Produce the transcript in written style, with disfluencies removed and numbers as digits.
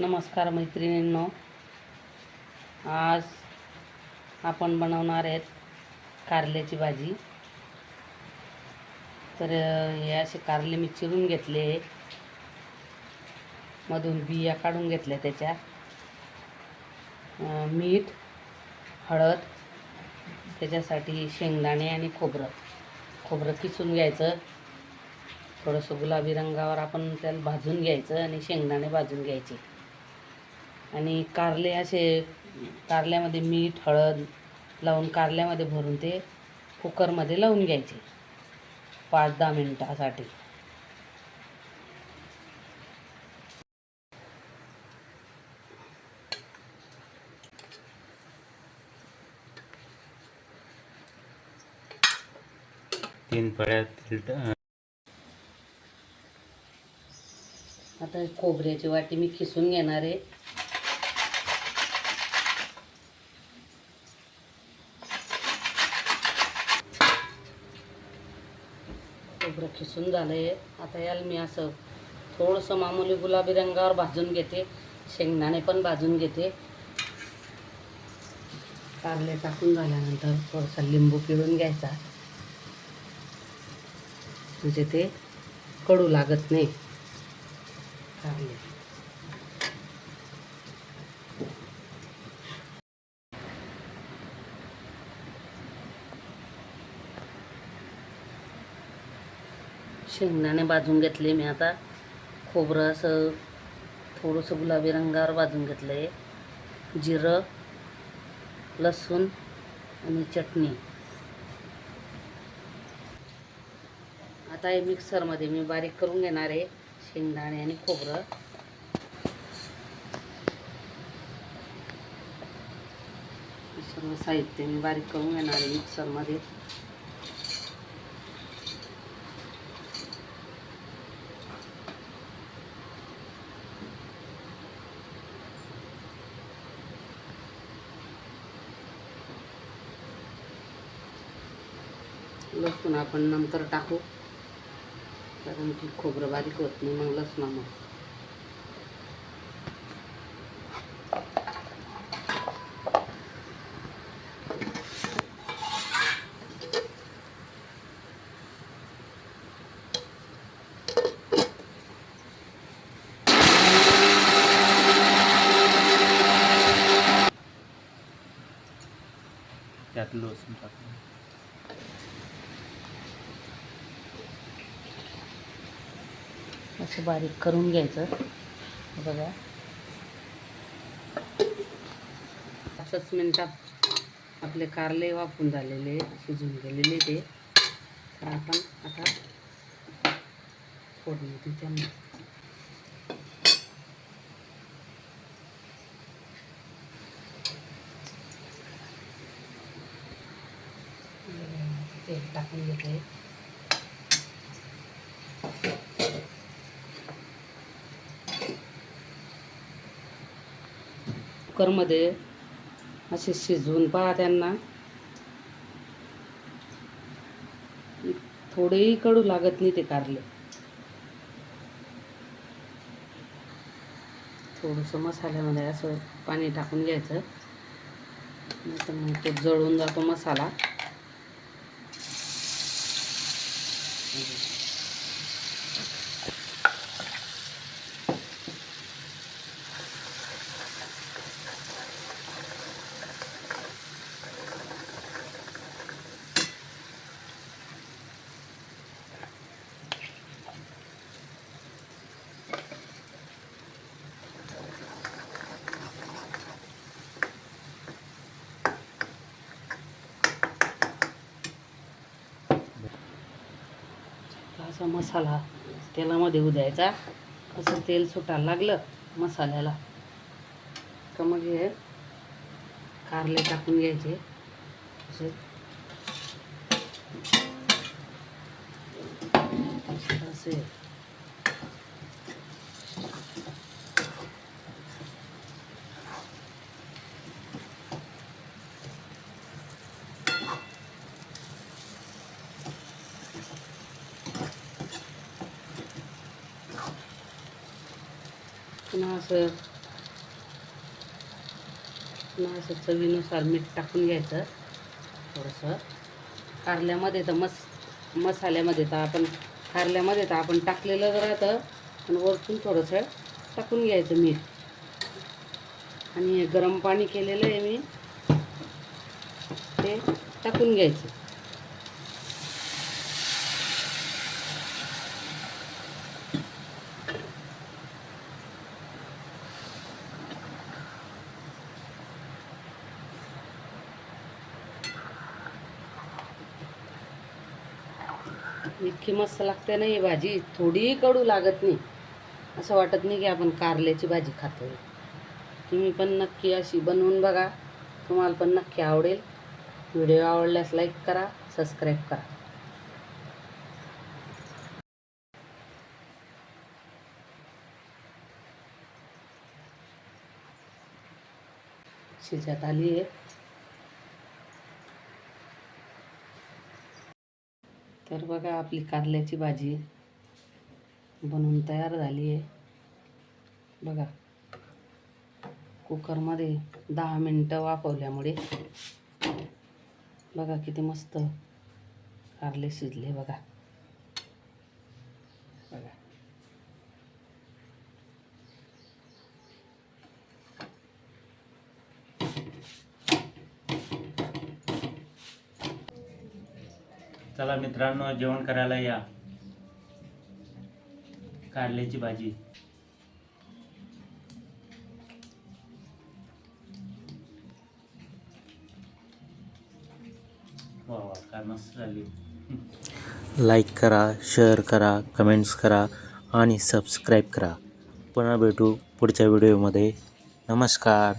नमस्कार मैत्रिणींनो, आज आपण बनवणार आहेत कारल्याची भाजी। तर हे असे कारले मी चिरून घेतले, मधून बिया काढून घेतल्या त्याच्या। मीठ, हळद, त्याच्यासाठी शेंगदाणे आणि खोबरं किसून घ्यायचं। थोडंसं गुलाबी रंगावर आपण त्याला भाजून घ्यायचं आणि शेंगदाणे भाजून घ्यायचे। आणि कारले असे कारल्यामध्ये मीठ हळद लावून कारल्यामध्ये भरून ते कुकरमध्ये लावून घ्यायचे 5-10 मिनिटासाठी। तीन पळ्यात आता खोबऱ्याची वाटी मी खिसून घेणार आहे। खोबरं खिसून झालंय। आता याला मी असं थोडंसं मामूली गुलाबी रंगावर भाजून घेते। शेंगदाणे पण भाजून घेते। कारले टाकून झाल्यानंतर थोडासा लिंबू पिळून घ्यायचा, म्हणजे ते कडू लागत नाही कारले। शेंगदाणे भाजून घेतले मी। आता खोबरं असं थोडंसं गुलाबी रंगावर भाजून घेतलं आहे। जिरं, लसूण आणि चटणी। आता हे मिक्सरमध्ये मी बारीक करून घेणार आहे शेंगदाणे आणि खोबरं। सर्व साहित्य मी बारीक करून घेणार आहे मिक्सरमध्ये। लसूण आपण नंतर टाकू, कारण की खोबरं बारीक होत नाही मग लसणामुळे। त्यात लसूण टाकून असं बारीक करून घ्यायचं। बघा 5 मिनिटात आपले कारले वाफून झालेले, शिजून गेलेले ते। तर आपण आता फोडणी देऊ त्यांना। तेल टाकून घेते। कुकरमध्ये असे शिजवून पहा त्यांना, थोडेही कडू लागत नाही ते कारले। थोडंसं मसाल्यामध्ये असं पाणी टाकून घ्यायचं, नाही तर मग तो जळून जातो मसाला। असा मसाला तेलामध्ये उद्यायचा। असं तेल सुटायला लागलं मसाल्याला का मग हे कारले टाकून घ्यायचे असे। असे पुन्हा असं पुन्हा असं चवीनुसार मीठ टाकून घ्यायचं थोडंसं. कारल्यामध्ये तर मसाल्यामध्ये तर आपण कारल्यामध्ये तर आपण टाकलेलं राहतं, पण वरतून थोडंसं टाकून घ्यायचं मीठ. आणि हे गरम पाणी केलेलं आहे मी, ते टाकून घ्यायचं. इतकी मस्त लागते ना ही भाजी, थोडीही कडू लागत नाही. असं वाटत नाही की आपण कारल्याची भाजी खातोय. तुम्ही पण नक्की अशी बनवून बघा, तुम्हाला पण नक्की आवडेल. व्हिडिओ आवडल्यास लाईक करा, सबस्क्राईब करा. शिजत आली आहे. तर बघा आपली कारल्याची भाजी बनवून तयार झाली आहे. बघा कुकरमध्ये 10 मिनटं वाफवल्यामुळे बघा किती मस्त कारले शिजले. बघा बघा चला मित्रांनो, जेवण करायला या. कारल्याची भाजी. वा वा, काय मस्त झाली. लाईक करा, शेअर करा, कमेंट्स करा आणि सबस्क्राईब करा. पुन्हा भेटू पुढच्या व्हिडिओमध्ये. नमस्कार.